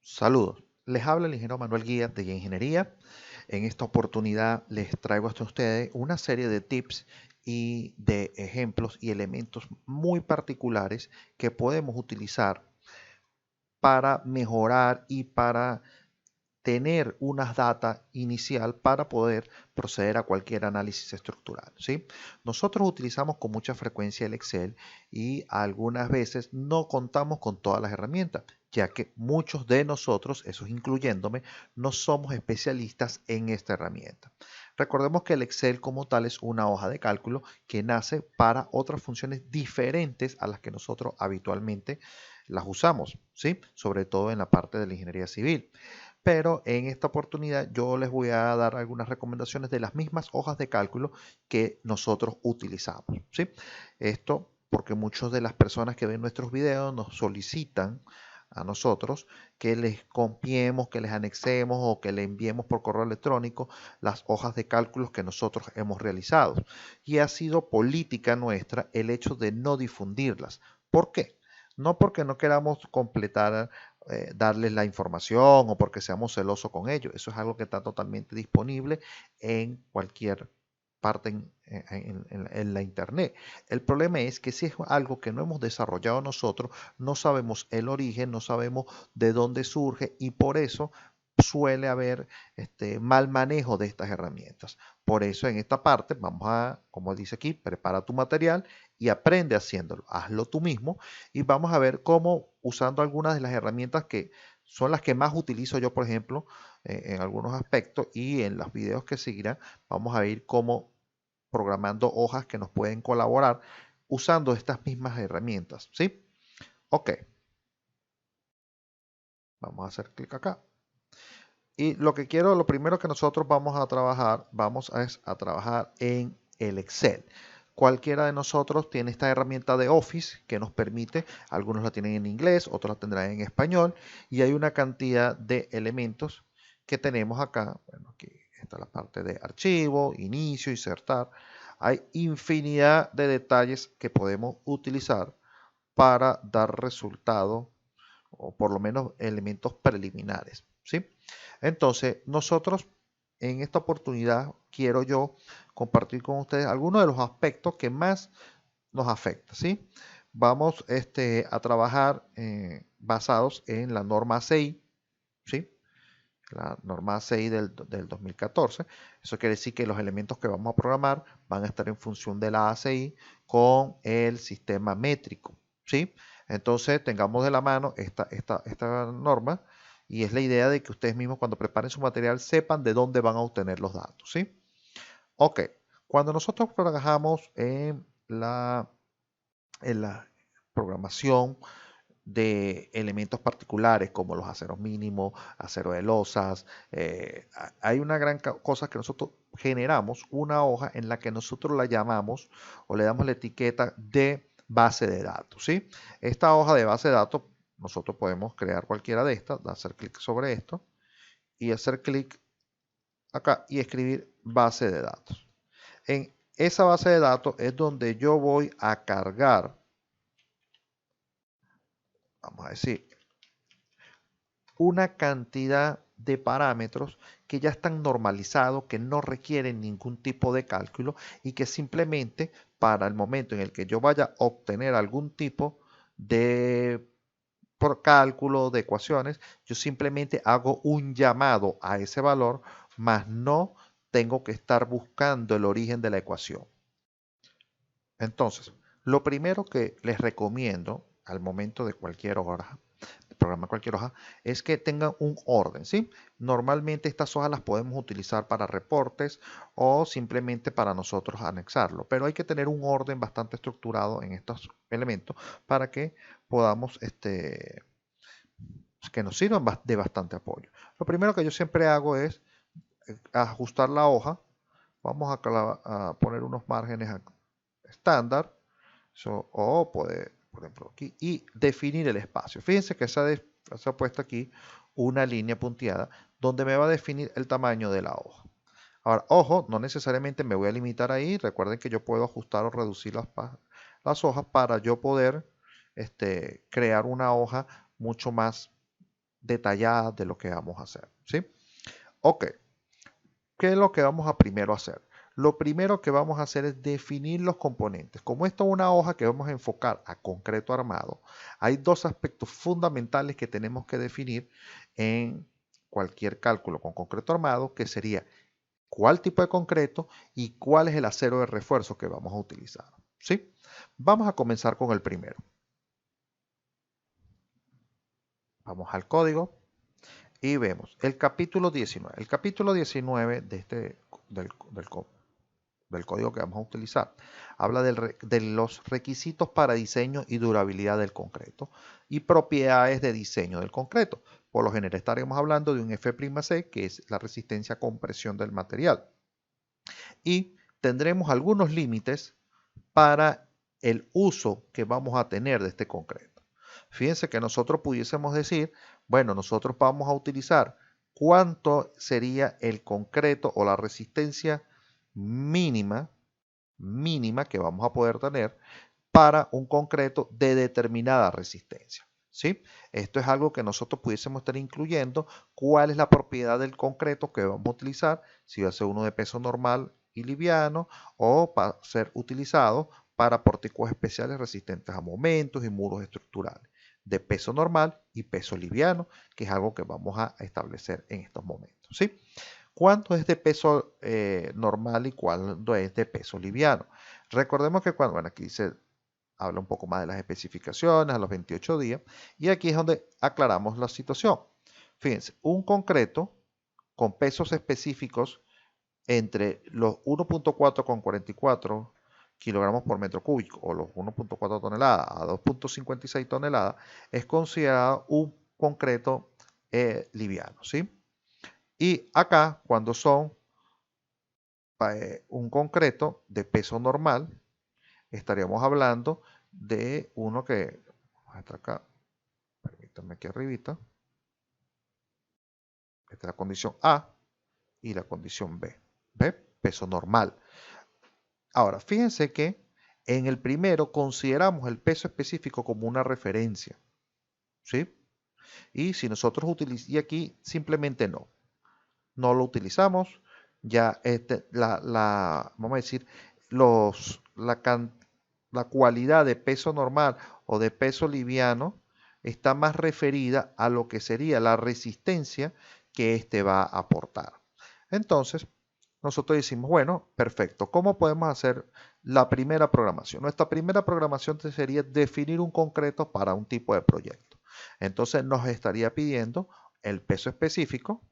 Saludos, les habla el ingeniero Manuel Guía de Guía Ingeniería. En esta oportunidad les traigo hasta ustedes una serie de tips y de ejemplos y elementos muy particulares que podemos utilizar para mejorar y para tener unas data inicial para poder proceder a cualquier análisis estructural, ¿sí? Nosotros utilizamos con mucha frecuencia el Excel y algunas veces no contamos con todas las herramientas, ya que muchos de nosotros, esos incluyéndome, no somos especialistas en esta herramienta. Recordemos que el Excel como tal es una hoja de cálculo que nace para otras funciones diferentes a las que nosotros habitualmente las usamos, ¿sí? Sobre todo en la parte de la ingeniería civil. Pero en esta oportunidad yo les voy a dar algunas recomendaciones de las mismas hojas de cálculo que nosotros utilizamos, ¿sí? Esto porque muchas de las personas que ven nuestros videos nos solicitan a nosotros que les copiemos, que les anexemos o que le enviemos por correo electrónico las hojas de cálculos que nosotros hemos realizado. Y ha sido política nuestra el hecho de no difundirlas. ¿Por qué? No porque no queramos completar darles la información o porque seamos celosos con ellos. Eso es algo que está totalmente disponible en cualquier parte en la internet. El problema es que si es algo que no hemos desarrollado nosotros, no sabemos el origen, no sabemos de dónde surge y por eso suele haber mal manejo de estas herramientas. Por eso en esta parte vamos a, como dice aquí, prepara tu material y aprende haciéndolo. Hazlo tú mismo y vamos a ver cómo usando algunas de las herramientas que son las que más utilizo yo, por ejemplo, en algunos aspectos y en los videos que seguirán, vamos a ir cómo programando hojas que nos pueden colaborar usando estas mismas herramientas, ¿sí? Ok, vamos a hacer clic acá. Y lo que quiero, lo primero que nosotros vamos a trabajar, a trabajar en el Excel. Cualquiera de nosotros tiene esta herramienta de Office que nos permite, algunos la tienen en inglés, otros la tendrán en español, y hay una cantidad de elementos que tenemos acá. Bueno, aquí está la parte de archivo, inicio, insertar. Hay infinidad de detalles que podemos utilizar para dar resultado o por lo menos elementos preliminares, ¿sí? Entonces, nosotros en esta oportunidad quiero yo compartir con ustedes algunos de los aspectos que más nos afectan, ¿sí? Vamos a trabajar basados en la norma ACI, ¿sí? La norma ACI del 2014. Eso quiere decir que los elementos que vamos a programar van a estar en función de la ACI con el sistema métrico, ¿sí? Entonces tengamos de la mano esta norma y es la idea de que ustedes mismos cuando preparen su material sepan de dónde van a obtener los datos, ¿sí? Ok, cuando nosotros trabajamos en la programación de elementos particulares como los aceros mínimos, acero de losas. Hay una gran cosa que nosotros generamos, una hoja en la que nosotros la llamamos o le damos la etiqueta de base de datos, ¿sí? Esta hoja de base de datos, nosotros podemos crear cualquiera de estas, hacer clic sobre esto y hacer clic acá y escribir base de datos. En esa base de datos es donde yo voy a cargar, vamos a decir, una cantidad de parámetros que ya están normalizados, que no requieren ningún tipo de cálculo y que simplemente para el momento en el que yo vaya a obtener algún tipo de por cálculo de ecuaciones, yo simplemente hago un llamado a ese valor, más no tengo que estar buscando el origen de la ecuación. Entonces, lo primero que les recomiendo al momento de cualquier hora programa cualquier hoja, es que tengan un orden, ¿sí? Normalmente estas hojas las podemos utilizar para reportes o simplemente para nosotros anexarlo, pero hay que tener un orden bastante estructurado en estos elementos para que podamos, que nos sirvan de bastante apoyo. Lo primero que yo siempre hago es ajustar la hoja. Vamos a poner unos márgenes estándar o puede, por ejemplo, aquí, y definir el espacio. Fíjense que se ha puesto aquí una línea punteada donde me va a definir el tamaño de la hoja. Ahora, ojo, no necesariamente me voy a limitar ahí. Recuerden que yo puedo ajustar o reducir las hojas para yo poder crear una hoja mucho más detalladas de lo que vamos a hacer, ¿sí? Ok, ¿qué es lo que vamos a primero hacer? Lo primero que vamos a hacer es definir los componentes. Como esto es una hoja que vamos a enfocar a concreto armado, hay dos aspectos fundamentales que tenemos que definir en cualquier cálculo con concreto armado, que sería cuál tipo de concreto y cuál es el acero de refuerzo que vamos a utilizar, ¿sí? Vamos a comenzar con el primero. Vamos al código y vemos el capítulo 19. El capítulo 19 del código que vamos a utilizar habla de los requisitos para diseño y durabilidad del concreto y propiedades de diseño del concreto. Por lo general estaremos hablando de un F'C, que es la resistencia a compresión del material. Y tendremos algunos límites para el uso que vamos a tener de este concreto. Fíjense que nosotros pudiésemos decir, bueno, nosotros vamos a utilizar cuánto sería el concreto o la resistencia mínima que vamos a poder tener para un concreto de determinada resistencia, ¿sí? Esto es algo que nosotros pudiésemos estar incluyendo, cuál es la propiedad del concreto que vamos a utilizar, si va a ser uno de peso normal y liviano o va a ser utilizado para pórticos especiales resistentes a momentos y muros estructurales de peso normal y peso liviano, que es algo que vamos a establecer en estos momentos, ¿sí? ¿Cuánto es de peso normal y cuánto es de peso liviano? Recordemos que cuando, bueno, aquí se habla un poco más de las especificaciones a los 28 días, y aquí es donde aclaramos la situación. Fíjense, un concreto con pesos específicos entre los 1.4 con 44 kilogramos por metro cúbico o los 1.4 toneladas a 2.56 toneladas es considerado un concreto liviano, ¿sí? Y acá, cuando son un concreto de peso normal, estaríamos hablando de uno que, hasta acá, permítanme aquí arribita, esta es la condición A y la condición B, ¿ve? Peso normal. Ahora, fíjense que en el primero consideramos el peso específico como una referencia, ¿sí? Y si nosotros utilizamos, y aquí simplemente no lo utilizamos, ya vamos a decir, la cualidad de peso normal o de peso liviano está más referida a lo que sería la resistencia que éste va a aportar. Entonces, nosotros decimos, bueno, perfecto, ¿cómo podemos hacer la primera programación? Nuestra primera programación sería definir un concreto para un tipo de proyecto. Entonces nos estaría pidiendo el peso específico,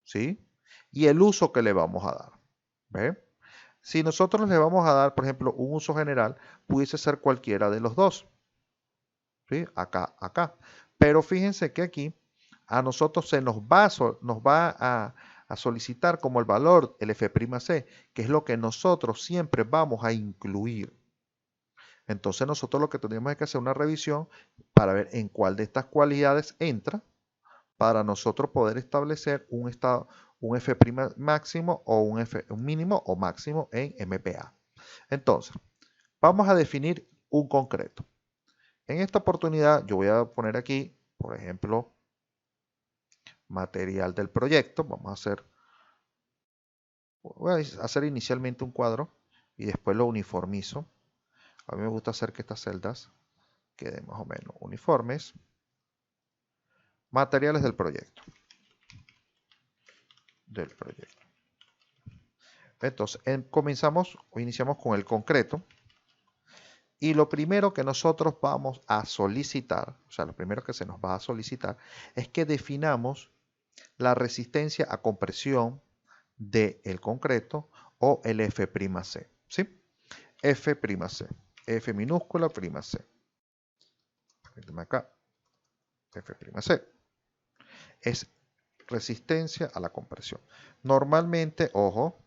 ¿sí? Y el uso que le vamos a dar, ¿ve? Si nosotros le vamos a dar, por ejemplo, un uso general, pudiese ser cualquiera de los dos, ¿sí? Acá, acá. Pero fíjense que aquí a nosotros nos va a solicitar como el valor, el F'C, que es lo que nosotros siempre vamos a incluir. Entonces nosotros lo que tenemos es que hacer una revisión para ver en cuál de estas cualidades entra para nosotros poder establecer un F' máximo o un mínimo o máximo en MPa. Entonces, vamos a definir un concreto. En esta oportunidad yo voy a poner aquí, por ejemplo, material del proyecto. Voy a hacer inicialmente un cuadro y después lo uniformizo. A mí me gusta hacer que estas celdas queden más o menos uniformes. Materiales del proyecto. Entonces, comenzamos o iniciamos con el concreto. Y lo primero que nosotros vamos a solicitar, o sea, lo primero que se nos va a solicitar es que definamos la resistencia a compresión del concreto o el F'C, ¿sí? F'C, F minúscula, prima C. Permíteme acá, F'C. Es resistencia a la compresión. Normalmente, ojo,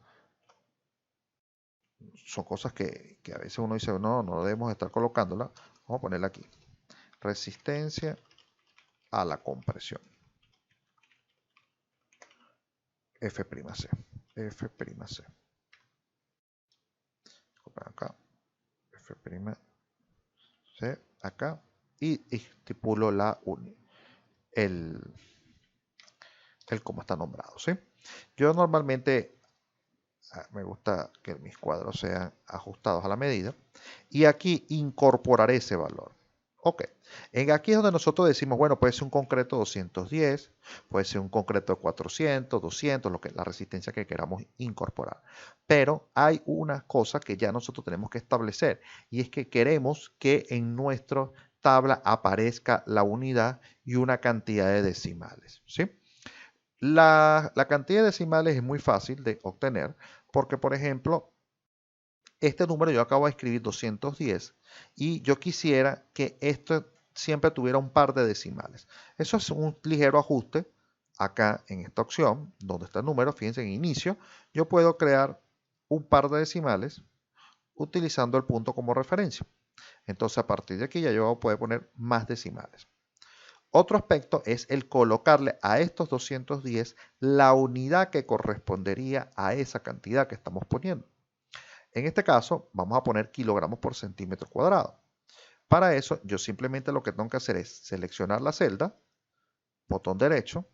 son cosas que a veces uno dice, no debemos estar colocándola. Vamos a ponerla aquí. Resistencia a la compresión. F'C. F'C. Acá. F'C. Acá. Y estipulo el, el cómo está nombrado, ¿sí? Yo normalmente me gusta que mis cuadros sean ajustados a la medida y aquí incorporaré ese valor. Ok, aquí es donde nosotros decimos, bueno, puede ser un concreto 210, puede ser un concreto de 400, 200, la resistencia que queramos incorporar. Pero hay una cosa que ya nosotros tenemos que establecer y es que queremos que en nuestra tabla aparezca la unidad y una cantidad de decimales, ¿sí? La cantidad de decimales es muy fácil de obtener porque, por ejemplo, este número yo acabo de escribir 210 y yo quisiera que esto siempre tuviera un par de decimales. Eso es un ligero ajuste acá en esta opción, donde está el número, fíjense en inicio, yo puedo crear un par de decimales utilizando el punto como referencia. Entonces a partir de aquí ya yo voy a poner más decimales. Otro aspecto es el colocarle a estos 210 la unidad que correspondería a esa cantidad que estamos poniendo. En este caso, vamos a poner kilogramos por centímetro cuadrado. Para eso, yo simplemente lo que tengo que hacer es seleccionar la celda, botón derecho,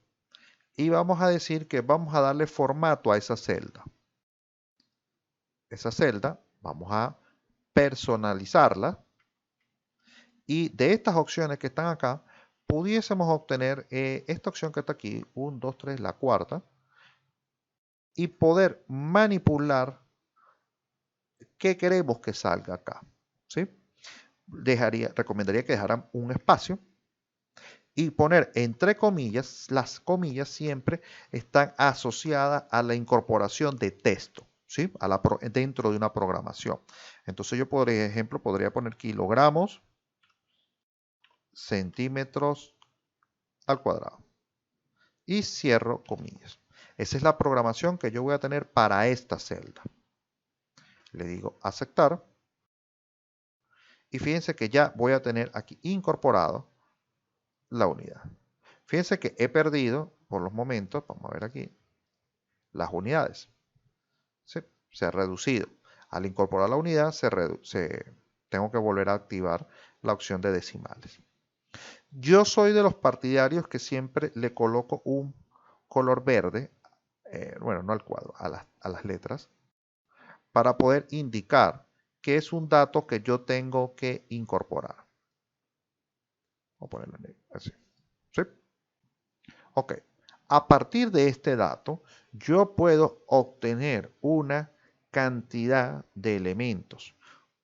y vamos a decir que vamos a darle formato a esa celda. Esa celda, vamos a personalizarla, y de estas opciones que están acá, pudiésemos obtener esta opción que está aquí, 1, 2, 3, la cuarta, y poder manipular qué queremos que salga acá, ¿sí? Recomendaría que dejaran un espacio y poner entre comillas, las comillas siempre están asociadas a la incorporación de texto, ¿sí? Dentro de una programación. Entonces yo, por ejemplo, podría poner kilogramos, centímetros al cuadrado y cierro comillas. Esa es la programación que yo voy a tener para esta celda. Le digo aceptar y fíjense que ya voy a tener aquí incorporado la unidad. Fíjense que he perdido por los momentos, vamos a ver aquí, las unidades. ¿Sí? Se ha reducido. Al incorporar la unidad, tengo que volver a activar la opción de decimales. Yo soy de los partidarios que siempre le coloco un color verde, bueno, no al cuadro, a las letras, para poder indicar que es un dato que yo tengo que incorporar. Voy a ponerlo así. ¿Sí? Ok. A partir de este dato, yo puedo obtener una cantidad de elementos.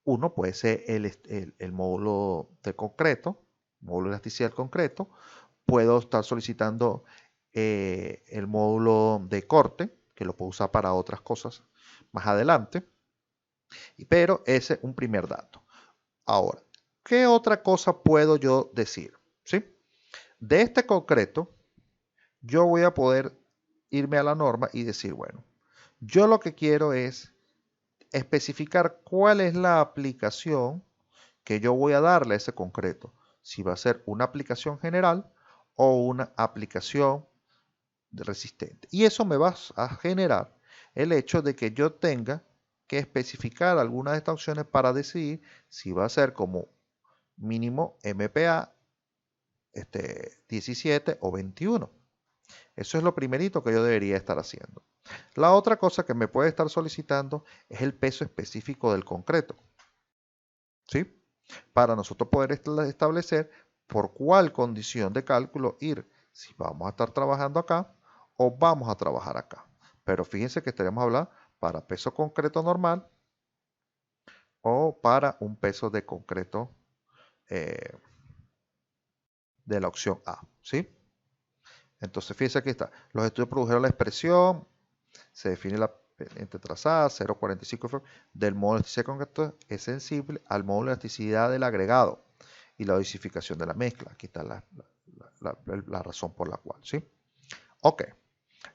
Uno puede ser el módulo de concreto, módulo de elasticidad del concreto. Puedo estar solicitando el módulo de corte, que lo puedo usar para otras cosas más adelante. Pero ese es un primer dato. Ahora, ¿qué otra cosa puedo yo decir? ¿Sí? De este concreto, yo voy a poder irme a la norma y decir, bueno, yo lo que quiero es especificar cuál es la aplicación que yo voy a darle a ese concreto. Si va a ser una aplicación general o una aplicación resistente. Y eso me va a generar el hecho de que yo tenga que especificar algunas de estas opciones para decidir si va a ser como mínimo MPa 17 o 21. Eso es lo primerito que yo debería estar haciendo. La otra cosa que me puede estar solicitando es el peso específico del concreto. ¿Sí? Para nosotros poder establecer por cuál condición de cálculo ir. Si vamos a estar trabajando acá o vamos a trabajar acá. Pero fíjense que estaremos hablando para peso concreto normal o para un peso de concreto de la opción A. ¿Sí? Entonces fíjense aquí está. Los estudios produjeron la expresión. Se define la pendiente trazada, 0,45 del módulo de elasticidad concreto es sensible al módulo de elasticidad del agregado y la dosificación de la mezcla. Aquí está la razón por la cual, ¿sí? Ok,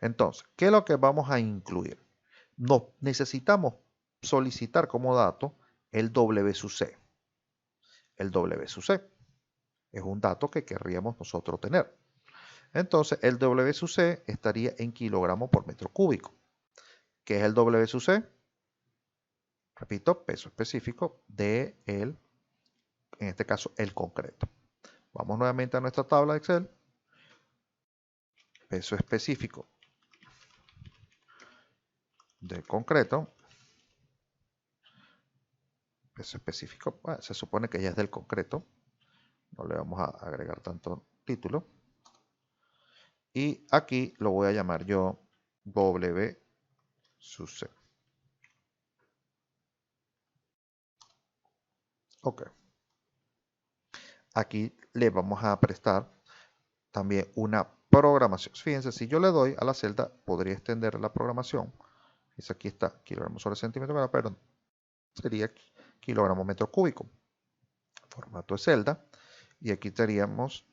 entonces, ¿qué es lo que vamos a incluir? Necesitamos solicitar como dato el W sub C. El W sub C es un dato que querríamos nosotros tener. Entonces, el W sub C estaría en kilogramos por metro cúbico. ¿Qué es el W sub C? Repito, peso específico de en este caso, el concreto. Vamos nuevamente a nuestra tabla de Excel. peso específico del concreto. Peso específico, bueno, se supone que ya es del concreto. No le vamos a agregar tanto título. Y aquí lo voy a llamar yo W sub C. Ok. Aquí le vamos a prestar también una programación. Fíjense, si yo le doy a la celda, podría extender la programación. Aquí está kilogramos sobre centímetro cuadrado, pero sería kilogramo metro cúbico. Formato de celda. Y aquí estaríamos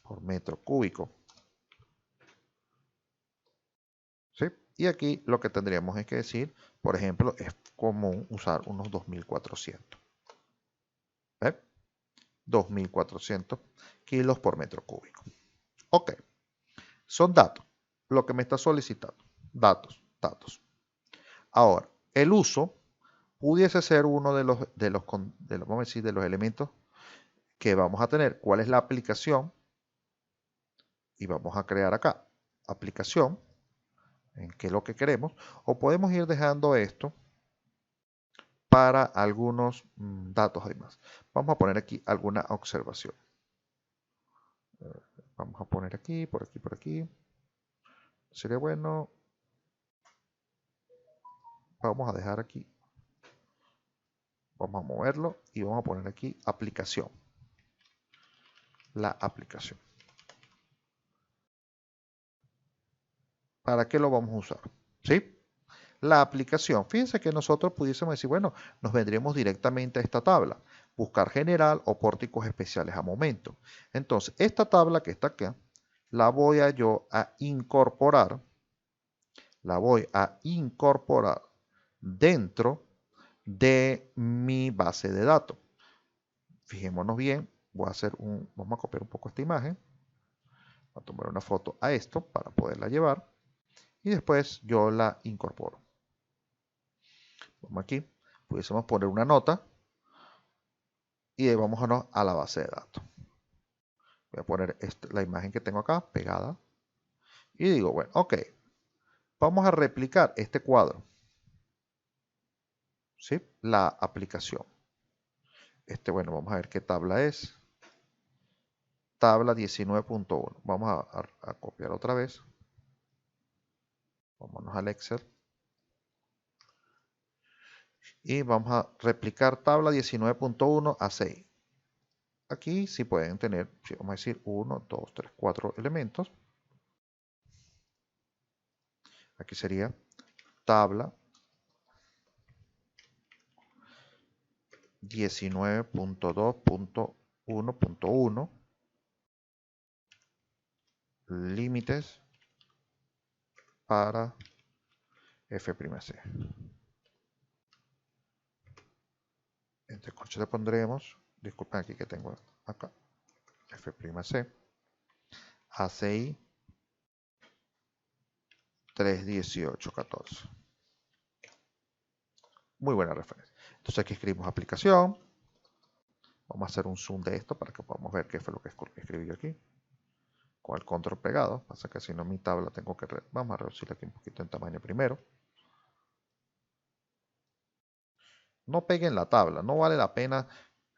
por metro cúbico. ¿Sí? Y aquí lo que tendríamos es que decir, por ejemplo, es común usar unos 2400. ¿Ve? 2400 kilos por metro cúbico. Ok. Son datos. Lo que me está solicitando. Datos. Ahora, el uso pudiese ser uno vamos a decir, de los elementos que vamos a tener. ¿Cuál es la aplicación? Y vamos a crear acá aplicación, en qué es lo que queremos, o podemos ir dejando esto para algunos datos además. Vamos a poner aquí alguna observación. Vamos a poner aquí, por aquí, por aquí. Sería bueno. Vamos a dejar aquí. Vamos a moverlo y vamos a poner aquí aplicación. La aplicación. ¿Para qué lo vamos a usar? ¿Sí? La aplicación. Fíjense que nosotros pudiésemos decir, bueno, nos vendríamos directamente a esta tabla. Buscar general o pórticos especiales a momento. Entonces, esta tabla que está acá, la voy a yo a incorporar. La voy a incorporar dentro de mi base de datos. Fijémonos bien, vamos a copiar un poco esta imagen. Voy a tomar una foto a esto para poderla llevar. Y después yo la incorporo. Vamos aquí, pudiésemos poner una nota y vamos a la base de datos. Voy a poner la imagen que tengo acá pegada y digo, bueno, ok, vamos a replicar este cuadro, ¿sí? La aplicación. Bueno, vamos a ver qué tabla es. Tabla 19.1. Vamos a copiar otra vez. Vámonos al Excel. Y vamos a replicar tabla 19.1 a 6. Aquí sí pueden tener, vamos a decir, 1, 2, 3, 4 elementos. Aquí sería tabla 19.2.1.1 límites para F'C. Entre corchetes le pondremos, disculpen aquí que tengo acá, F'C, ACI 31814. Muy buena referencia. Entonces aquí escribimos aplicación. Vamos a hacer un zoom de esto para que podamos ver qué fue lo que escribí yo aquí. Con el control pegado. Pasa que si no mi tabla tengo que... Vamos a reducir aquí un poquito en tamaño primero. No peguen la tabla. No vale la pena.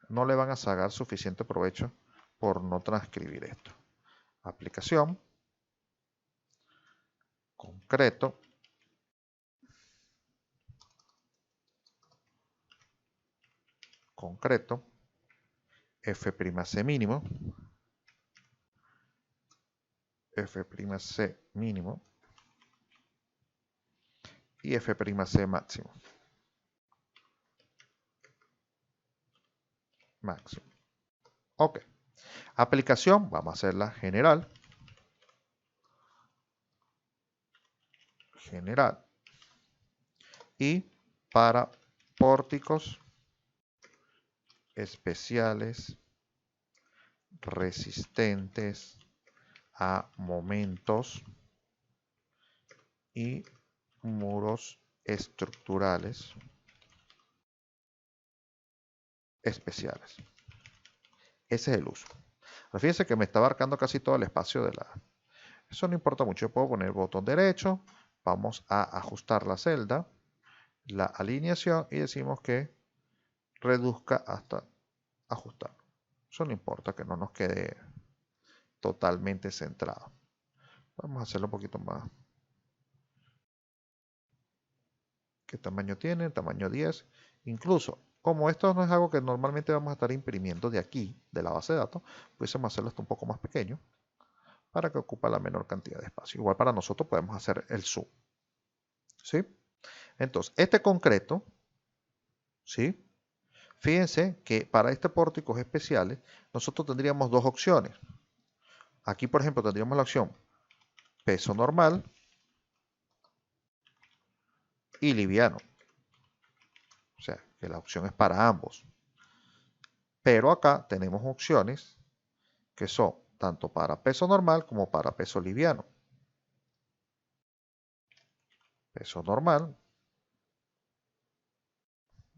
No le van a sacar suficiente provecho por no transcribir esto. Aplicación. Concreto. Concreto. F'C mínimo. F'C mínimo. Y F'C máximo. Máximo. Ok. Aplicación, vamos a hacerla general. General. Y para pórticos especiales resistentes a momentos y muros estructurales especiales. Ese es el uso. Fíjense que me está abarcando casi todo el espacio de Eso no importa mucho. Yo puedo poner botón derecho. Vamos a ajustar la celda, la alineación y decimos que reduzca hasta ajustar. Eso no importa que no nos quede totalmente centrado. Vamos a hacerlo un poquito más. ¿Qué tamaño tiene? Tamaño 10. Incluso, como esto no es algo que normalmente vamos a estar imprimiendo de aquí, de la base de datos, pudiésemos hacerlo hasta un poco más pequeño para que ocupe la menor cantidad de espacio. Igual para nosotros podemos hacer el zoom. ¿Sí? Entonces, este concreto, ¿sí? Fíjense que para este pórticos especiales, nosotros tendríamos dos opciones. Aquí, por ejemplo, tendríamos la opción peso normal y liviano. O sea, que la opción es para ambos. Pero acá tenemos opciones que son tanto para peso normal como para peso liviano. Peso normal.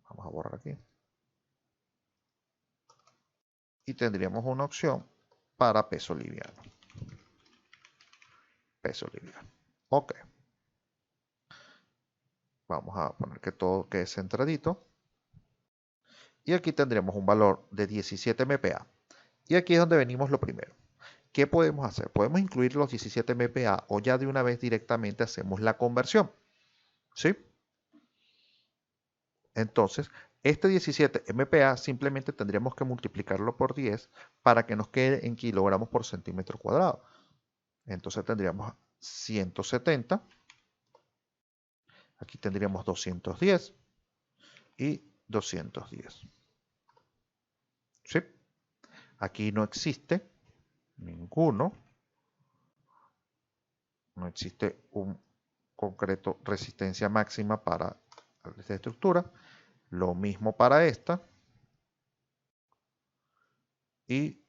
Vamos a borrar aquí. Y tendríamos una opción para peso liviano. Peso liviano. Ok. Vamos a poner que todo quede centradito. Y aquí tendríamos un valor de 17 MPa. Y aquí es donde venimos lo primero. ¿Qué podemos hacer? Podemos incluir los 17 MPa o ya de una vez directamente hacemos la conversión. ¿Sí? Entonces, este 17 MPa simplemente tendríamos que multiplicarlo por 10 para que nos quede en kilogramos por centímetro cuadrado. Entonces tendríamos 170. Aquí tendríamos 210 y 210. ¿Sí? Aquí no existe ninguno. No existe un concreto resistencia máxima para esta estructura. Lo mismo para esta. Y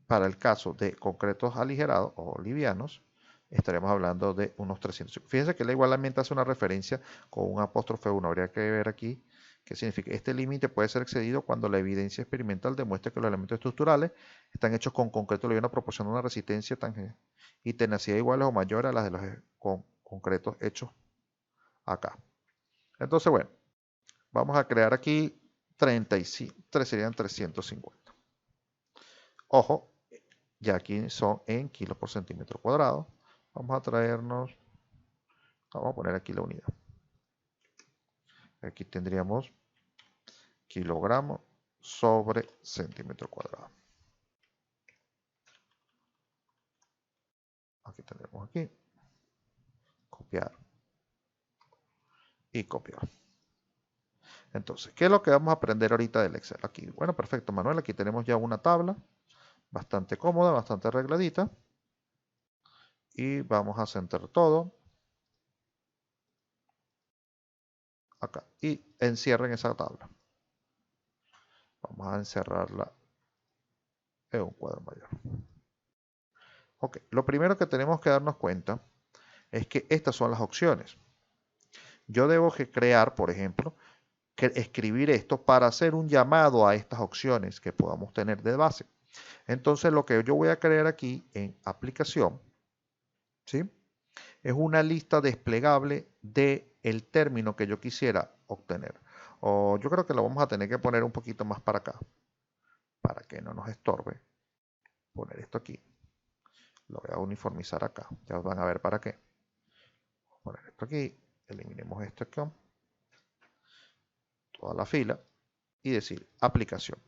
para el caso de concretos aligerados o livianos, estaremos hablando de unos 300. Fíjense que la igualmente hace una referencia con un apóstrofe 1. Habría que ver aquí qué significa. Este límite puede ser excedido cuando la evidencia experimental demuestre que los elementos estructurales están hechos con concreto liviano proporcionando una resistencia y tenacidad iguales o mayores a las de los concretos hechos acá. Entonces, bueno, vamos a crear aquí 35, serían 350. Ojo, ya aquí son en kilos por centímetro cuadrado. Vamos a traernos, vamos a poner aquí la unidad. Aquí tendríamos kilogramos sobre centímetro cuadrado. Aquí tendremos aquí, copiar y copiar. Entonces, ¿qué es lo que vamos a aprender ahorita del Excel? Aquí, bueno, perfecto, Manuel, aquí tenemos ya una tabla bastante cómoda, bastante arregladita. Y vamos a centrar todo acá y encierren esa tabla. Vamos a encerrarla en un cuadro mayor. Ok, lo primero que tenemos que darnos cuenta es que estas son las opciones. Yo debo crear, por ejemplo, escribir esto para hacer un llamado a estas opciones que podamos tener de base. Entonces, lo que yo voy a crear aquí en aplicación, ¿sí? Es una lista desplegable del término que yo quisiera obtener. O yo creo que lo vamos a tener que poner un poquito más para acá, para que no nos estorbe. Poner esto aquí. Lo voy a uniformizar acá. Ya van a ver para qué. Voy a poner esto aquí. Eliminemos esto aquí. Toda la fila. Y decir aplicación.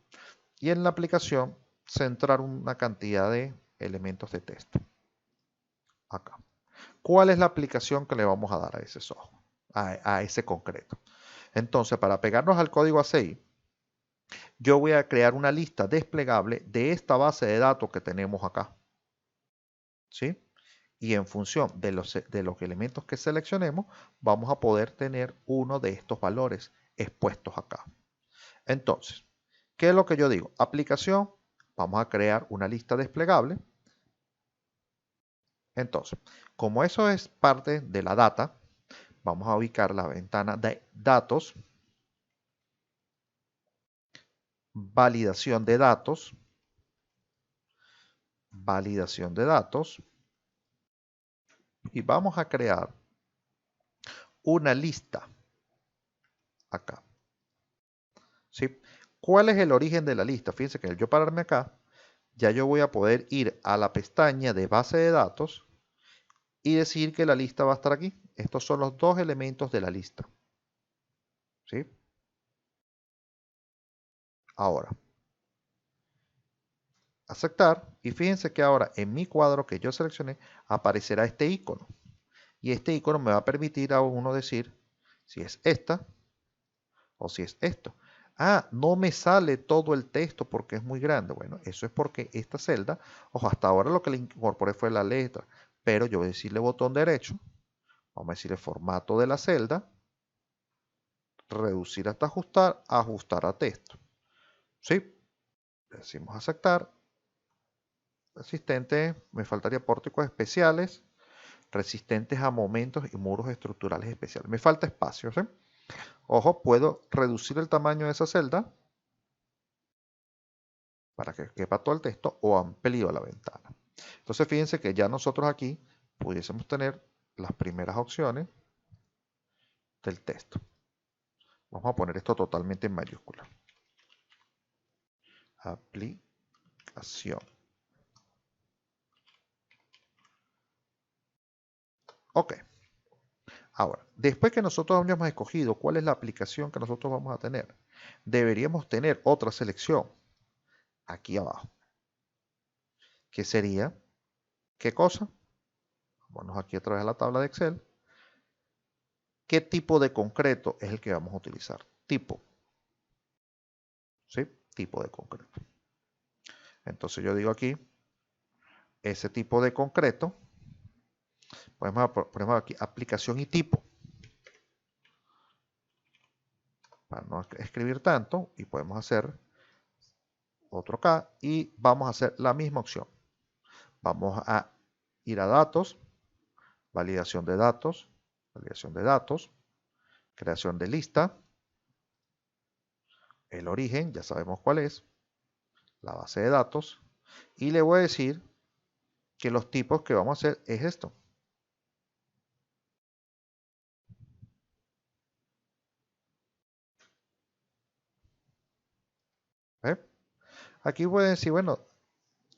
Y en la aplicación centrar una cantidad de elementos de texto. Acá. ¿Cuál es la aplicación que le vamos a dar a ese software? A ese concreto. Entonces, para pegarnos al código ACI, yo voy a crear una lista desplegable de esta base de datos que tenemos acá. ¿Sí? Y en función de los elementos que seleccionemos, vamos a poder tener uno de estos valores expuestos acá. Entonces, ¿qué es lo que yo digo? Aplicación, vamos a crear una lista desplegable. Entonces, como eso es parte de la data, vamos a ubicar la ventana de datos, validación de datos, y vamos a crear una lista acá. ¿Sí? ¿Cuál es el origen de la lista? Fíjense que al yo pararme acá, ya yo voy a poder ir a la pestaña de base de datos y decir que la lista va a estar aquí. Estos son los dos elementos de la lista. ¿Sí? Ahora, aceptar, y fíjense que ahora en mi cuadro que yo seleccioné aparecerá este icono. Y este icono me va a permitir a uno decir si es esta o si es esto. Ah, no me sale todo el texto porque es muy grande. Bueno, eso es porque esta celda, ojo, hasta ahora lo que le incorporé fue la letra, pero yo voy a decirle botón derecho, vamos a decirle formato de la celda, reducir hasta ajustar, ajustar a texto. ¿Sí? Decimos aceptar. Resistentes, me faltaría pórticos especiales, resistentes a momentos y muros estructurales especiales. Me falta espacio, ¿sí? Ojo, puedo reducir el tamaño de esa celda para que quepa todo el texto o amplío la ventana. Entonces fíjense que ya nosotros aquí pudiésemos tener las primeras opciones del texto. Vamos a poner esto totalmente en mayúscula. Aplicación. Ok. Ahora, después que nosotros hayamos escogido cuál es la aplicación que nosotros vamos a tener, deberíamos tener otra selección aquí abajo. ¿Qué sería? ¿Qué cosa? Vámonos aquí a través de la tabla de Excel. ¿Qué tipo de concreto es el que vamos a utilizar? Tipo. ¿Sí? Tipo de concreto. Entonces yo digo aquí, ese tipo de concreto, ponemos aquí aplicación y tipo. Para no escribir tanto, y podemos hacer otro acá, y vamos a hacer la misma opción. Vamos a ir a datos, validación de datos, creación de lista, el origen, ya sabemos cuál es, la base de datos, y le voy a decir que los tipos que vamos a hacer es esto. ¿Eh? Aquí voy a decir, bueno,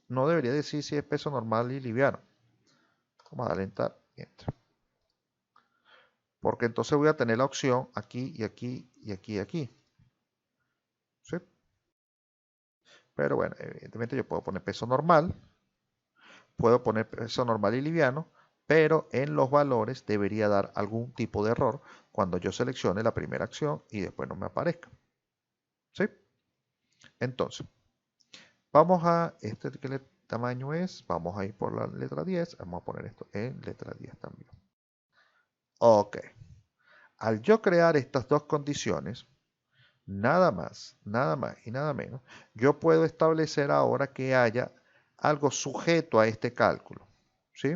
no debería decir si es peso normal y liviano. Vamos a darle enter, enter. Porque entonces voy a tener la opción aquí y aquí y aquí y aquí. ¿Sí? Pero bueno, evidentemente yo puedo poner peso normal, puedo poner peso normal y liviano, pero en los valores debería dar algún tipo de error cuando yo seleccione la primera acción y después no me aparezca. ¿Sí? Entonces, vamos a, ¿qué tamaño es? Vamos a ir por la letra 10, vamos a poner esto en letra 10 también. Ok. Al yo crear estas dos condiciones, nada más y nada menos, yo puedo establecer ahora que haya algo sujeto a este cálculo. ¿Sí?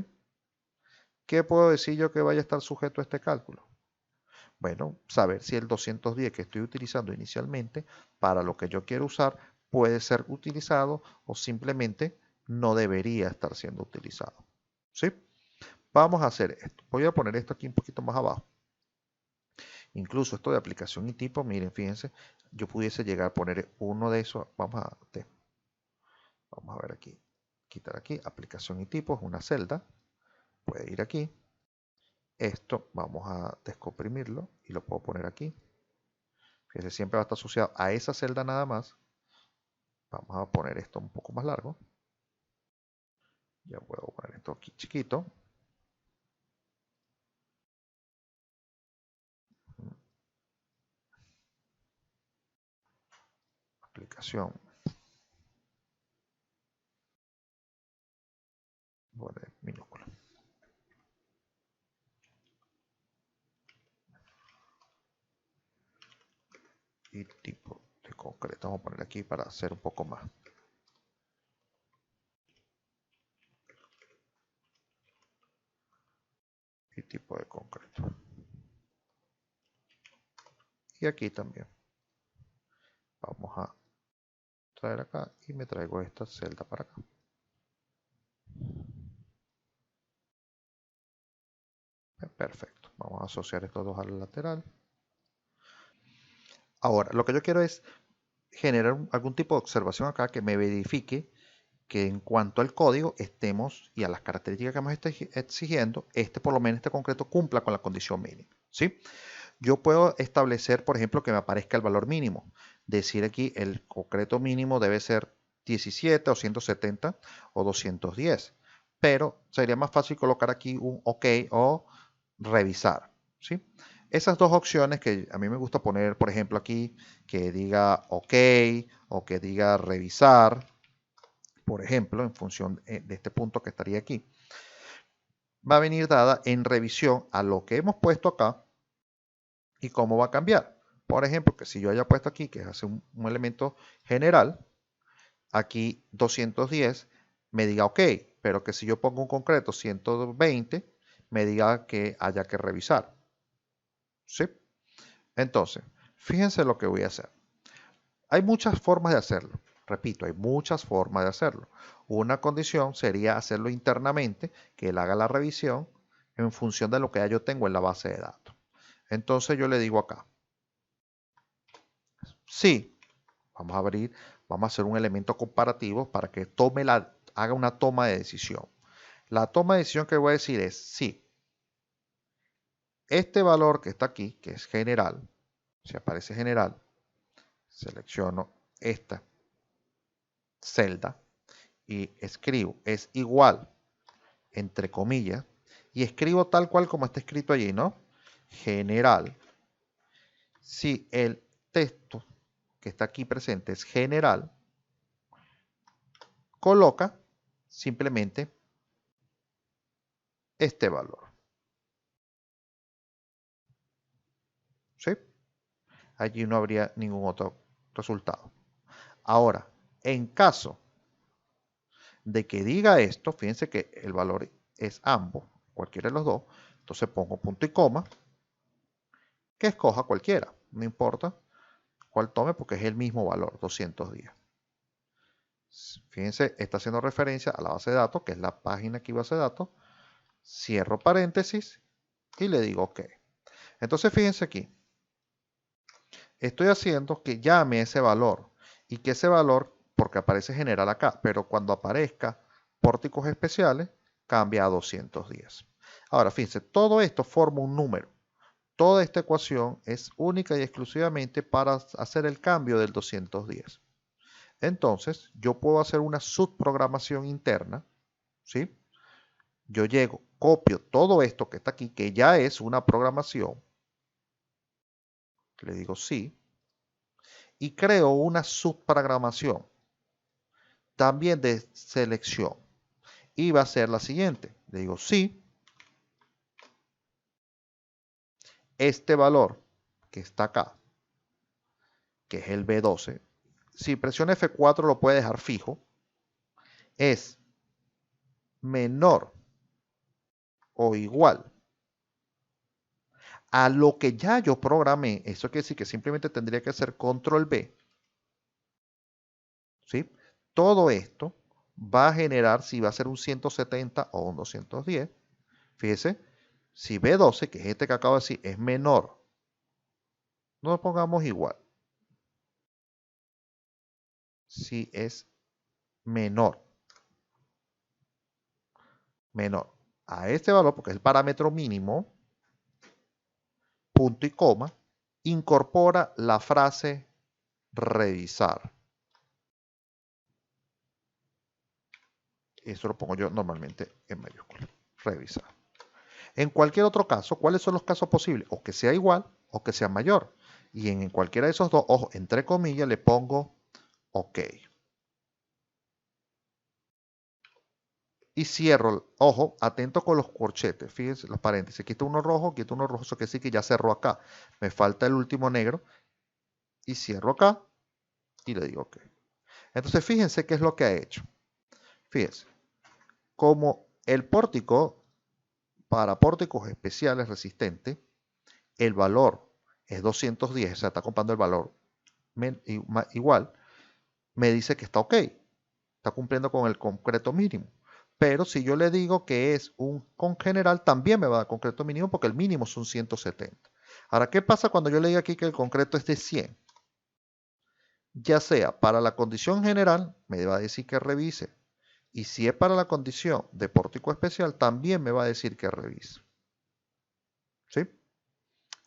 ¿Qué puedo decir yo que vaya a estar sujeto a este cálculo? Bueno, saber si el 210 que estoy utilizando inicialmente para lo que yo quiero usar puede ser utilizado o simplemente no debería estar siendo utilizado. ¿Sí? Vamos a hacer esto. Voy a poner esto aquí un poquito más abajo. Incluso esto de aplicación y tipo, miren, fíjense, yo pudiese llegar a poner uno de esos. Vamos a ver aquí. Quitar aquí, aplicación y tipo, es una celda. Puede ir aquí. Esto vamos a descomprimirlo y lo puedo poner aquí. Fíjense, siempre va a estar asociado a esa celda nada más. Vamos a poner esto un poco más largo. Ya puedo poner esto aquí chiquito. Aplicación. Voy a poner minúscula. Y tipo de concreto. Vamos a poner aquí para hacer un poco más. Y tipo de concreto. Y aquí también. Vamos a traer acá y me traigo esta celda para acá. Perfecto. Vamos a asociar estos dos al lateral. Ahora, lo que yo quiero es generar algún tipo de observación acá que me verifique que en cuanto al código estemos y a las características que me está exigiendo, por lo menos este concreto cumpla con la condición mínima, ¿sí? Yo puedo establecer, por ejemplo, que me aparezca el valor mínimo. Decir aquí el concreto mínimo debe ser 17 o 170 o 210. Pero sería más fácil colocar aquí un OK o revisar, ¿sí? Esas dos opciones que a mí me gusta poner, por ejemplo, aquí, que diga OK o que diga revisar, por ejemplo, en función de este punto que estaría aquí, va a venir dada en revisión a lo que hemos puesto acá y cómo va a cambiar. Por ejemplo, que si yo haya puesto aquí, que es un elemento general, aquí 210 me diga OK, pero que si yo pongo un concreto 120, me diga que haya que revisar. ¿Sí? Entonces, fíjense lo que voy a hacer. Hay muchas formas de hacerlo. Repito, hay muchas formas de hacerlo. Una condición sería hacerlo internamente, que él haga la revisión en función de lo que ya yo tengo en la base de datos. Entonces yo le digo acá, sí, vamos a abrir, vamos a hacer un elemento comparativo para que haga una toma de decisión. La toma de decisión que voy a decir es, sí, este valor que está aquí, que es general, si aparece general, selecciono esta celda y escribo, es igual, entre comillas, y escribo tal cual como está escrito allí, ¿no? General. Si el texto que está aquí presente es general, coloca simplemente este valor. ¿Sí? Allí no habría ningún otro resultado. Ahora, en caso de que diga esto, fíjense que el valor es ambos, cualquiera de los dos, entonces pongo punto y coma, que escoja cualquiera, no importa cuál tome porque es el mismo valor, 210. Fíjense, está haciendo referencia a la base de datos, que es la página aquí base de datos, cierro paréntesis y le digo OK. Entonces fíjense aquí, estoy haciendo que llame ese valor y que ese valor, porque aparece general acá, pero cuando aparezca pórticos especiales, cambia a 210. Ahora, fíjense, todo esto forma un número. Toda esta ecuación es única y exclusivamente para hacer el cambio del 210. Entonces, yo puedo hacer una subprogramación interna, ¿sí? Yo llego, copio todo esto que está aquí, que ya es una programación, le digo sí, y creo una subprogramación también de selección. Y va a ser la siguiente. Le digo sí, este valor que está acá, que es el B12, si presiona F4 lo puede dejar fijo, es menor o igual a lo que ya yo programé. Eso quiere decir que simplemente tendría que hacer control B. ¿Sí? Todo esto va a generar si va a ser un 170 o un 210. Fíjese, si B12, que es este que acabo de decir, es menor, no lo pongamos igual. Si es menor a este valor, porque es el parámetro mínimo, punto y coma, incorpora la frase revisar. Eso lo pongo yo normalmente en mayúscula. Revisar. En cualquier otro caso, ¿cuáles son los casos posibles? O que sea igual o que sea mayor. Y en cualquiera de esos dos, ojo, entre comillas, le pongo OK. Y cierro, ojo, atento con los corchetes, fíjense los paréntesis. Aquí está uno rojo, eso quiere decir que ya cerró acá. Me falta el último negro. Y cierro acá y le digo OK. Entonces fíjense qué es lo que ha hecho. Fíjense, como el pórtico para pórticos especiales resistentes, el valor es 210, o sea, está comprando el valor igual, me dice que está OK, está cumpliendo con el concreto mínimo. Pero si yo le digo que es un con general, también me va a dar concreto mínimo porque el mínimo son 170. Ahora, ¿qué pasa cuando yo le digo aquí que el concreto es de 100? Ya sea para la condición general, me va a decir que revise. Y si es para la condición de pórtico especial, también me va a decir que revise. ¿Sí?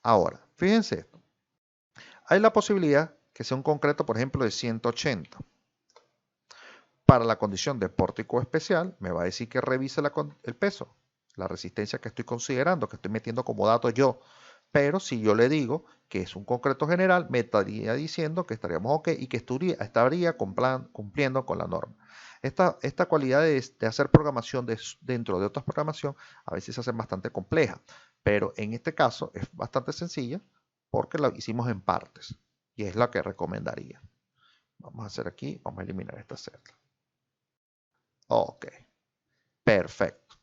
Ahora, fíjense esto. Hay la posibilidad que sea un concreto, por ejemplo, de 180. Para la condición de pórtico especial, me va a decir que revise el peso, la resistencia que estoy considerando, que estoy metiendo como dato yo. Pero si yo le digo que es un concreto general, me estaría diciendo que estaríamos ok y que estaría cumpliendo con la norma. Esta cualidad de hacer programación dentro de otras programación a veces se hace bastante compleja, pero en este caso es bastante sencilla porque la hicimos en partes y es la que recomendaría. Vamos a hacer aquí, vamos a eliminar esta celda. Ok, perfecto.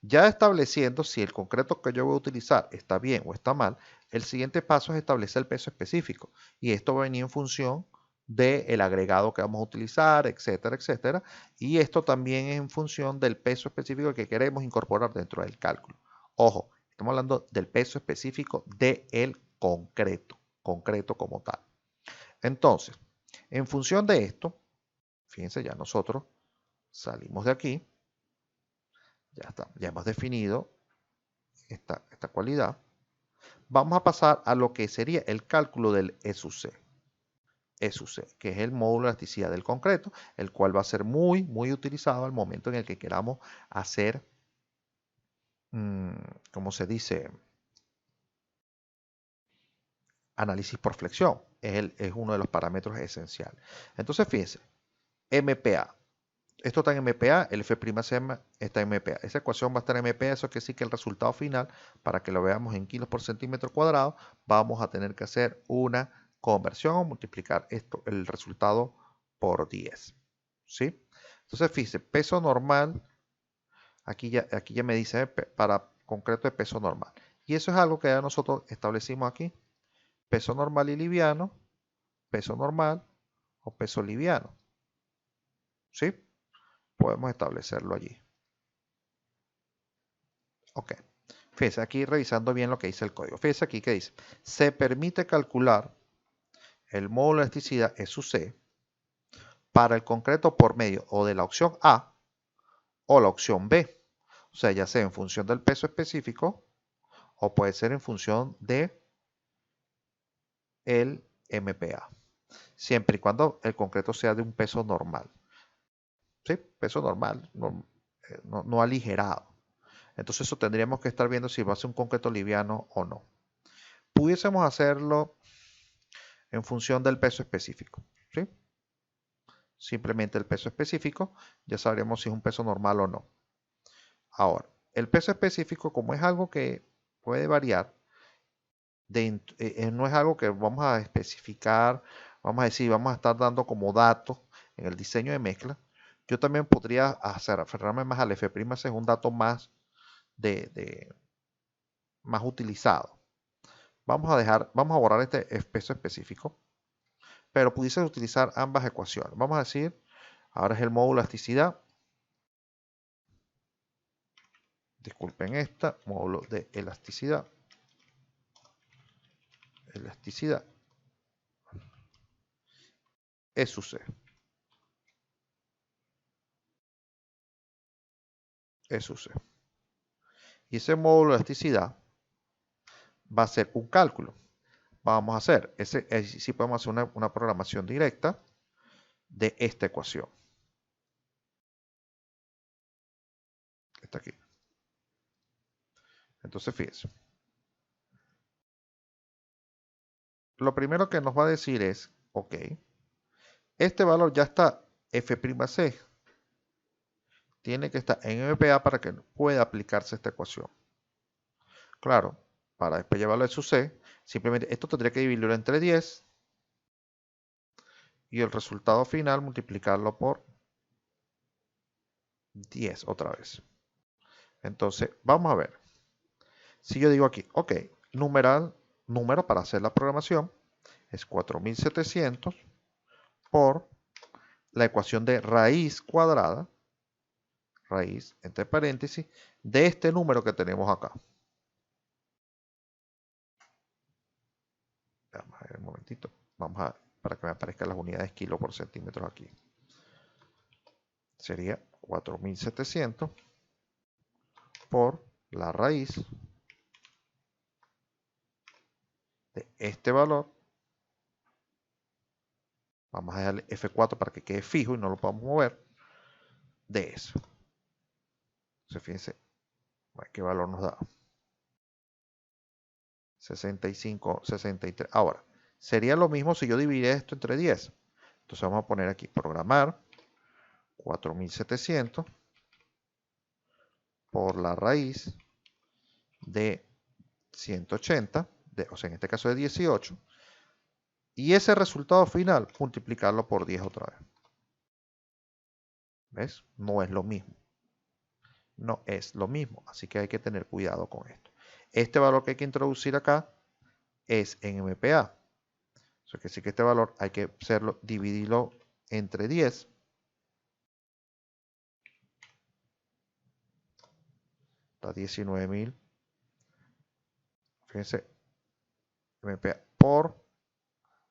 Ya estableciendo si el concreto que yo voy a utilizar está bien o está mal, el siguiente paso es establecer el peso específico. Y esto va a venir en función del agregado que vamos a utilizar, etcétera, etcétera. Y esto también es en función del peso específico que queremos incorporar dentro del cálculo. Ojo, estamos hablando del peso específico del concreto como tal. Entonces, en función de esto, fíjense, ya nosotros salimos de aquí. Ya está, ya hemos definido esta cualidad. Vamos a pasar a lo que sería el cálculo del ESUC, que es el módulo de elasticidad del concreto, el cual va a ser muy utilizado al momento en el que queramos hacer, ¿cómo se dice? Análisis por flexión. Es uno de los parámetros esenciales. Entonces, fíjense, MPa. Esto está en MPa, el F'C está en MPa. Esa ecuación va a estar en MPa, eso quiere decir que el resultado final, para que lo veamos en kilos por centímetro cuadrado, vamos a tener que hacer una conversión o multiplicar el resultado por 10. ¿Sí? Entonces, fíjense, peso normal, aquí ya me dice para concreto de peso normal. Y eso es algo que ya nosotros establecimos aquí. Peso normal y liviano, peso normal o peso liviano. ¿Sí? Podemos establecerlo allí. Ok. Fíjense aquí revisando bien lo que dice el código. Fíjense aquí que dice, se permite calcular el módulo de elasticidad SUC para el concreto por medio o de la opción A o la opción B. O sea, ya sea en función del peso específico o puede ser en función de el MPa. Siempre y cuando el concreto sea de un peso normal. ¿Sí? Peso normal, no aligerado. Entonces eso tendríamos que estar viendo si va a ser un concreto liviano o no. Pudiésemos hacerlo en función del peso específico. ¿Sí? Simplemente el peso específico, ya sabremos si es un peso normal o no. Ahora, el peso específico, como es algo que puede variar, no es algo que vamos a especificar, vamos a decir, vamos a estar dando como datos en el diseño de mezcla. Yo también podría aferrarme más al F'C, es un dato más más utilizado. Vamos a borrar este peso específico, pero pudiese utilizar ambas ecuaciones. Vamos a decir, ahora es el módulo de elasticidad. Disculpen esta, módulo de elasticidad. Elasticidad. SUC. SUC. Y ese módulo de elasticidad va a ser un cálculo. Vamos a hacer, sí podemos hacer una programación directa de esta ecuación. Está aquí. Entonces, fíjense. Lo primero que nos va a decir es, ok, este valor ya está F'C. Tiene que estar en MPa para que pueda aplicarse esta ecuación. Claro, para después llevarlo a su C, simplemente esto tendría que dividirlo entre 10 y el resultado final multiplicarlo por 10 otra vez. Entonces, vamos a ver. Si yo digo aquí, ok, número para hacer la programación es 4700 por la ecuación de raíz cuadrada raíz, entre paréntesis, de este número que tenemos acá. Vamos a ver un momentito. Vamos a, para que me aparezcan las unidades kilo por centímetro aquí. Sería 4700 por la raíz de este valor. Vamos a darle F4 para que quede fijo y no lo podamos mover. De eso. Entonces, fíjense qué valor nos da. 65, 63. Ahora, sería lo mismo si yo dividiera esto entre 10. Entonces vamos a poner aquí programar 4700 por la raíz de 180, o sea, en este caso de 18, y ese resultado final multiplicarlo por 10 otra vez. ¿Ves? No es lo mismo. No es lo mismo, así que hay que tener cuidado con esto. Este valor que hay que introducir acá es en MPa. O sea que sí que este valor hay que hacerlo, dividirlo entre 10. Da 19.000. Fíjense, MPa por,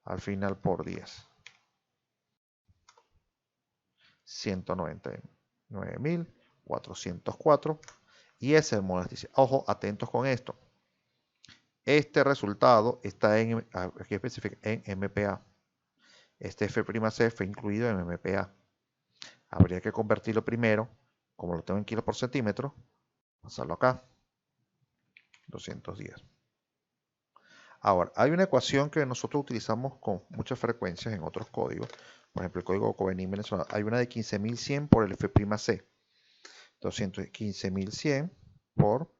al final por 10. 199.404. Y ese es el módulo de elasticidad. Ojo, atentos con esto. Este resultado está en, aquí especifica, en MPa. Este F'C fue incluido en MPa. Habría que convertirlo primero, como lo tengo en kilos por centímetro, pasarlo acá. 210. Ahora, hay una ecuación que nosotros utilizamos con muchas frecuencias en otros códigos. Por ejemplo, el código Covenim venezolano. Hay una de 15.100 por el F'C. 215.100 por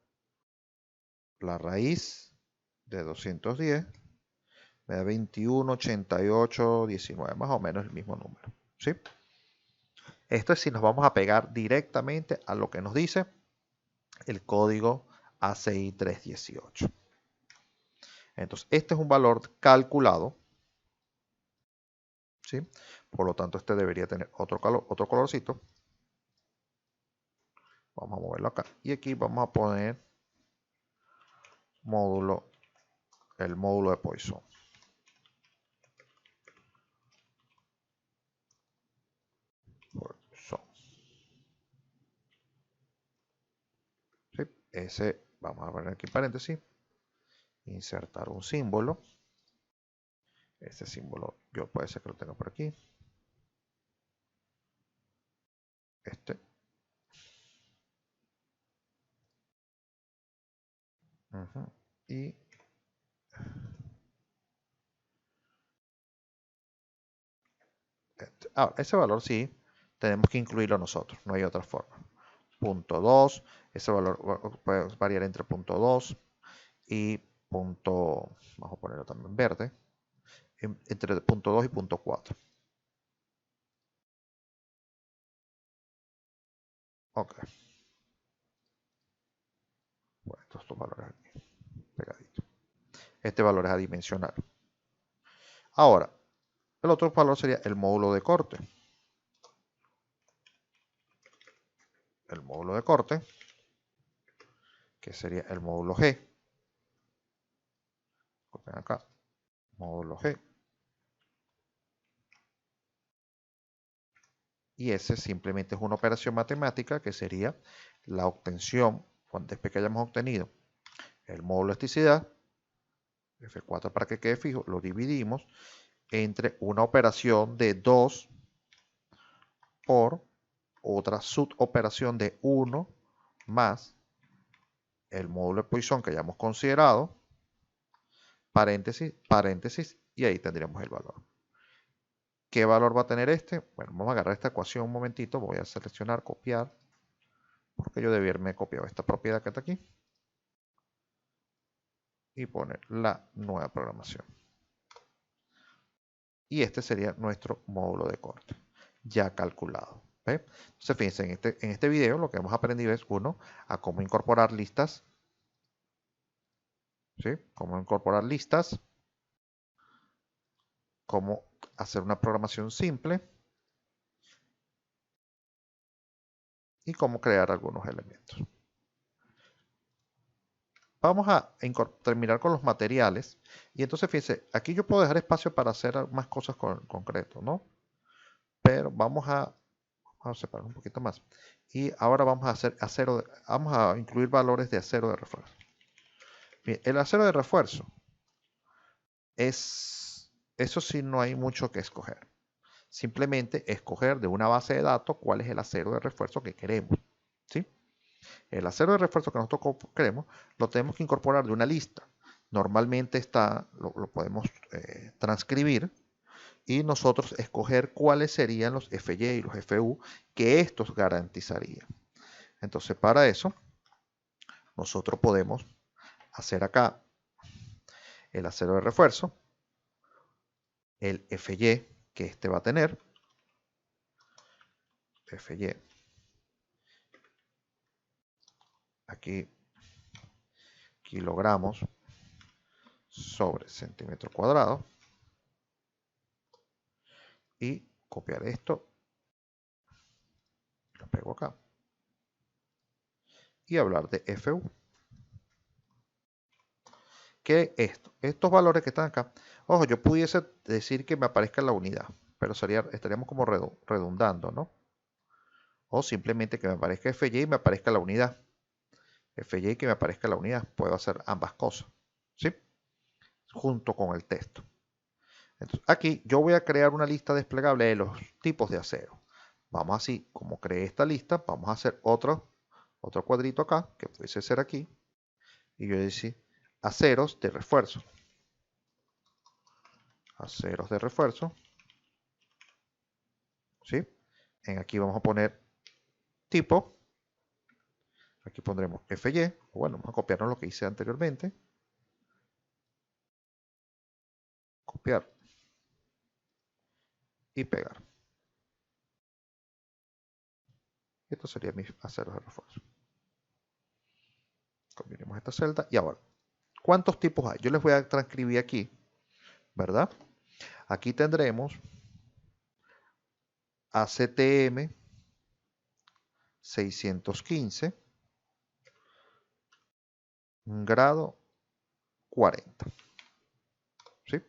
la raíz de 210. Me da 21, 88, 19. Más o menos el mismo número. ¿Sí? Esto es si nos vamos a pegar directamente a lo que nos dice el código ACI 318. Entonces, este es un valor calculado, ¿sí? Por lo tanto, este debería tener otro colorcito. Vamos a moverlo acá. Y aquí vamos a poner el módulo de Poisson. ¿Sí? Ese, vamos a poner aquí paréntesis. Insertar un símbolo. Este símbolo, yo puede ser que lo tenga por aquí. Este. Y este. Ahora, ese valor sí tenemos que incluirlo nosotros, no hay otra forma. Punto 2, ese valor puede variar entre punto 2 y punto, vamos a ponerlo también verde, entre punto 2 y punto 4. Ok. Bueno, estos valores aquí, pegaditos. Este valor es adimensional. Ahora, el otro valor sería el módulo de corte. El módulo de corte, que sería el módulo G. Copian acá, módulo G. Y ese simplemente es una operación matemática que sería la obtención, después que hayamos obtenido el módulo de elasticidad, F4 para que quede fijo, lo dividimos entre una operación de 2 por otra suboperación de 1 más el módulo de Poisson que hayamos considerado, paréntesis, paréntesis, y ahí tendríamos el valor. ¿Qué valor va a tener este? Bueno, vamos a agarrar esta ecuación un momentito, voy a seleccionar, copiar, porque yo debí haberme copiado esta propiedad que está aquí, y poner la nueva programación. Y este sería nuestro módulo de corte, ya calculado. ¿Ve? Entonces, fíjense, en este video lo que hemos aprendido es, uno, a cómo incorporar listas, ¿sí? Cómo incorporar listas, cómo hacer una programación simple y cómo crear algunos elementos. Vamos a terminar con los materiales. Y entonces fíjense, aquí yo puedo dejar espacio para hacer más cosas concreto, ¿no? Pero vamos a separar un poquito más. Y ahora vamos a hacer vamos a incluir valores de acero de refuerzo. Bien, el acero de refuerzo eso sí no hay mucho que escoger. Simplemente escoger de una base de datos cuál es el acero de refuerzo que queremos. ¿Sí? El acero de refuerzo que nosotros queremos lo tenemos que incorporar de una lista. Normalmente lo podemos transcribir y nosotros escoger cuáles serían los FY y los FU que estos garantizarían. Entonces, para eso, nosotros podemos hacer acá el acero de refuerzo, el FY que este va a tener, FY, aquí kilogramos sobre centímetro cuadrado, y copiar esto, lo pego acá, y hablar de FU. ¿Qué es esto? Estos valores que están acá, ojo, yo pudiese decir que me aparezca la unidad, pero estaríamos como redundando, ¿no? O simplemente que me aparezca FY y me aparezca la unidad. FY y que me aparezca la unidad. Puedo hacer ambas cosas, ¿sí? Junto con el texto. Entonces, aquí yo voy a crear una lista desplegable de los tipos de acero. Vamos así, como creé esta lista, vamos a hacer otro cuadrito acá, que pudiese ser aquí. Y yo voy a decir aceros de refuerzo. Aceros de refuerzo. ¿Sí? Aquí vamos a poner tipo. Aquí pondremos FY. Bueno, vamos a copiarnos lo que hice anteriormente. Copiar. Y pegar. Esto sería mis aceros de refuerzo. Combinemos esta celda. Y ahora, ¿cuántos tipos hay? Yo les voy a transcribir aquí, ¿verdad? Aquí tendremos ACTM 615, grado 40. ¿Sí?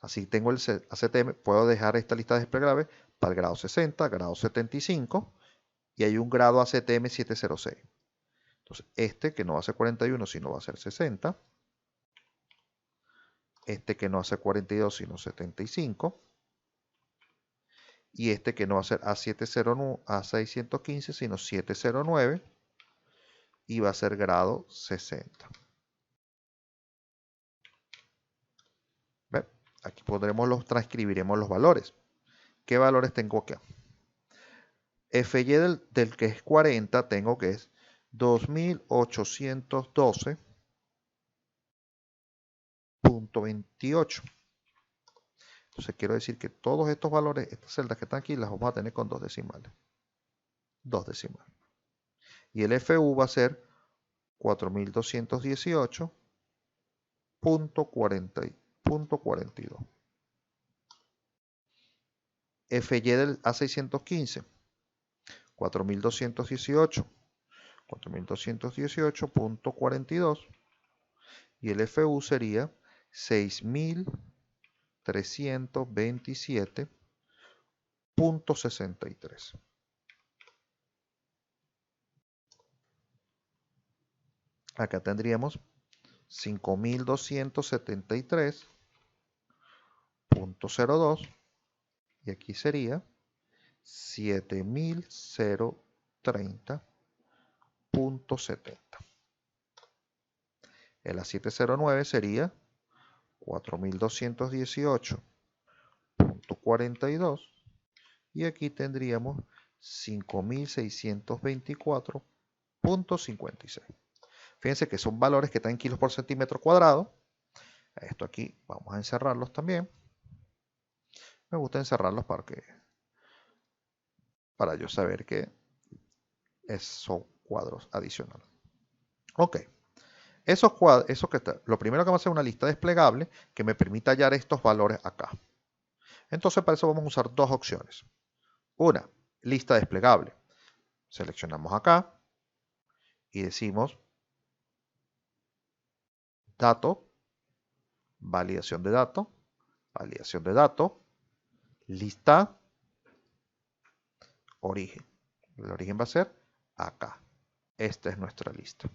Así tengo el ACTM, puedo dejar esta lista desplegable para el grado 60, grado 75, y hay un grado ACTM 706. Entonces, este que no va a ser 41, sino va a ser 60. Este que no va a ser 42, sino 75. Y este que no va a ser A615, sino 709. Y va a ser grado 60. ¿Ve? Aquí transcribiremos los valores. ¿Qué valores tengo acá? FY del que es 40 tengo que es 2812.28. Entonces quiero decir que todos estos valores, estas celdas que están aquí, las vamos a tener con 2 decimales. 2 decimales. Y el FU va a ser 4218.42. FY del A615, 4218.42. Y el FU sería 6327.63. Acá tendríamos 5273.02 y aquí sería 7030.70. El A709 sería 4218.42 y aquí tendríamos 5624.56. Fíjense que son valores que están en kilos por centímetro cuadrado. Esto aquí vamos a encerrarlos también. Me gusta encerrarlos para yo saber que son cuadros adicionales. Ok. Lo primero que vamos a hacer es una lista desplegable que me permita hallar estos valores acá. Entonces para eso vamos a usar dos opciones. Una, lista desplegable. Seleccionamos acá y decimos dato, validación de dato, lista, origen. El origen va a ser acá. Esta es nuestra lista.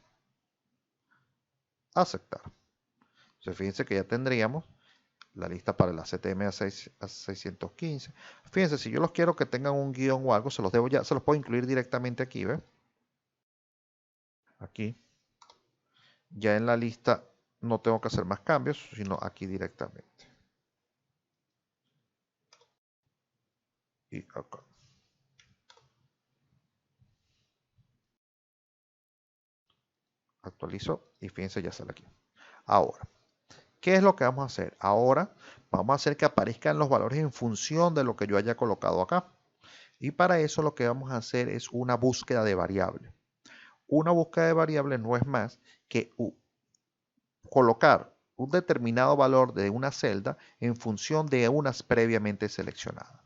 Aceptar. Entonces fíjense que ya tendríamos la lista para el ACTM A615. Fíjense, si yo los quiero que tengan un guión o algo, se los puedo incluir directamente aquí, ¿ve? Aquí. Ya en la lista no tengo que hacer más cambios, sino aquí directamente. Y acá. Actualizo y fíjense, ya sale aquí. Ahora, ¿qué es lo que vamos a hacer? Ahora vamos a hacer que aparezcan los valores en función de lo que yo haya colocado acá. Y para eso lo que vamos a hacer es una búsqueda de variable. Una búsqueda de variable no es más que colocar un determinado valor de una celda en función de unas previamente seleccionadas.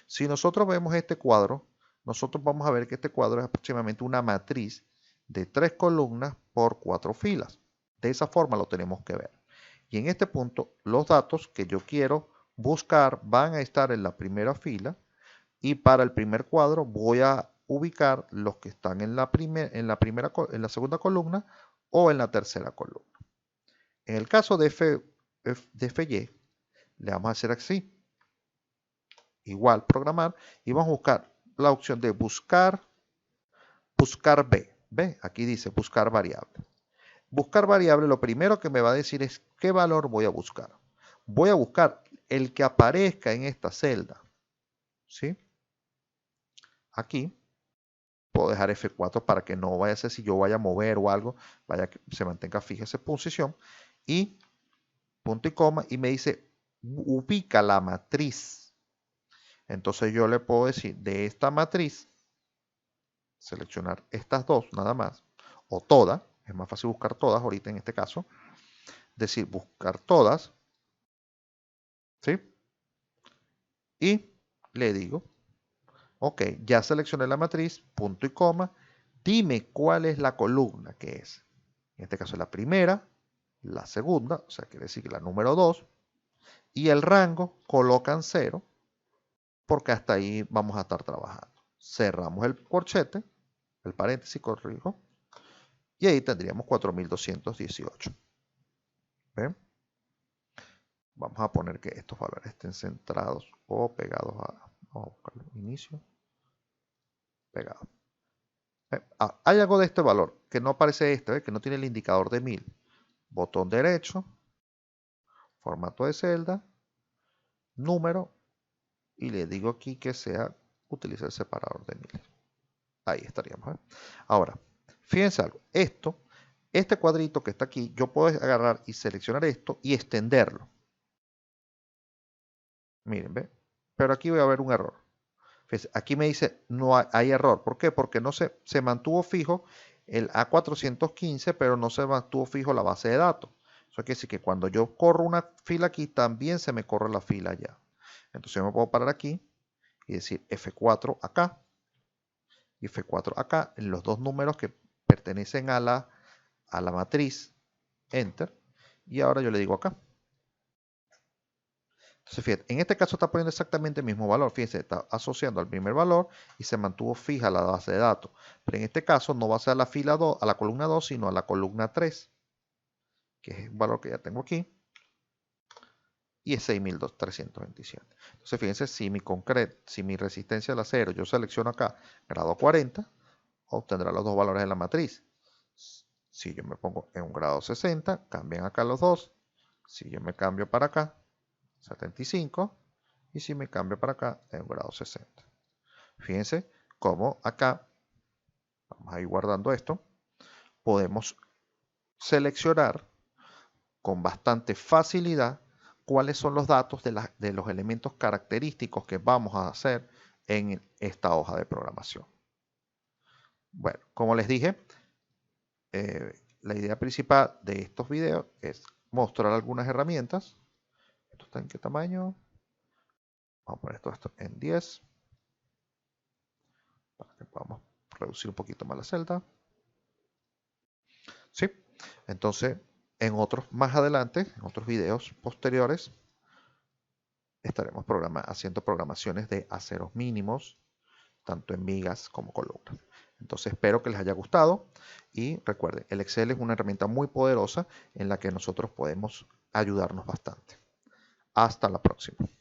Si nosotros vemos este cuadro, nosotros vamos a ver que este cuadro es aproximadamente una matriz de 3 columnas por 4 filas. De esa forma lo tenemos que ver. Y en este punto, los datos que yo quiero buscar van a estar en la primera fila y para el primer cuadro voy a ubicar los que están en la segunda columna o en la tercera columna. En el caso de FY, le vamos a hacer así. Igual, programar, y vamos a buscar la opción de buscar B. ¿Ve? Aquí dice buscar variable. Buscar variable, lo primero que me va a decir es qué valor voy a buscar. Voy a buscar el que aparezca en esta celda. ¿Sí? Aquí puedo dejar F4 para que no vaya a ser si yo vaya a mover o algo, vaya que se mantenga fija esa posición. Y punto y coma, y me dice ubica la matriz. Entonces yo le puedo decir de esta matriz, seleccionar estas dos nada más, o todas, es más fácil buscar todas ahorita en este caso, decir buscar todas, ¿sí? Y le digo, ok, ya seleccioné la matriz, punto y coma, dime cuál es la columna que es. En este caso la primera, la segunda, o sea, quiere decir que la número 2, y el rango colocan 0, porque hasta ahí vamos a estar trabajando. Cerramos el corchete, el paréntesis, corrijo, y ahí tendríamos 4218. ¿Ven? Vamos a poner que estos valores estén centrados o pegados a, vamos a buscarlo, inicio, pegado. Hay algo de este valor que no aparece que no tiene el indicador de 1000. Botón derecho, formato de celda, número, y le digo aquí que sea, utiliza el separador de 1000. Ahí estaríamos. Ahora, fíjense algo. Este cuadrito que está aquí, yo puedo agarrar y seleccionar esto y extenderlo. Miren, ¿ve? Pero aquí voy a ver un error. Fíjense, aquí me dice no hay error. ¿Por qué? Porque no se mantuvo fijo el A415, pero no se mantuvo fijo la base de datos. Eso quiere decir que cuando yo corro una fila aquí, también se me corre la fila allá. Entonces yo me puedo parar aquí y decir F4 acá y F4 acá en los dos números que pertenecen a la matriz, Enter, y ahora yo le digo acá. Entonces, fíjate, en este caso está poniendo exactamente el mismo valor. Fíjense, está asociando al primer valor y se mantuvo fija la base de datos. Pero en este caso no va a ser a la fila 2, a la columna 2, sino a la columna 3, que es un valor que ya tengo aquí, y es 6327. Entonces, fíjense, si mi resistencia al acero, yo selecciono acá grado 40, obtendrá los dos valores de la matriz. Si yo me pongo en un grado 60, cambian acá los dos. Si yo me cambio para acá, 75, y si me cambio para acá, en un grado 60. Fíjense cómo acá, vamos a ir guardando esto, podemos seleccionar con bastante facilidad cuáles son los datos de los elementos característicos que vamos a hacer en esta hoja de programación. Bueno, como les dije, la idea principal de estos videos es mostrar algunas herramientas. ¿Esto está en qué tamaño? Vamos a poner todo esto en 10 para que podamos reducir un poquito más la celda. ¿Sí? Entonces, en otros más adelante, en otros videos posteriores, estaremos haciendo programaciones de aceros mínimos, tanto en vigas como columnas. Entonces espero que les haya gustado y recuerden, el Excel es una herramienta muy poderosa en la que nosotros podemos ayudarnos bastante. Hasta la próxima.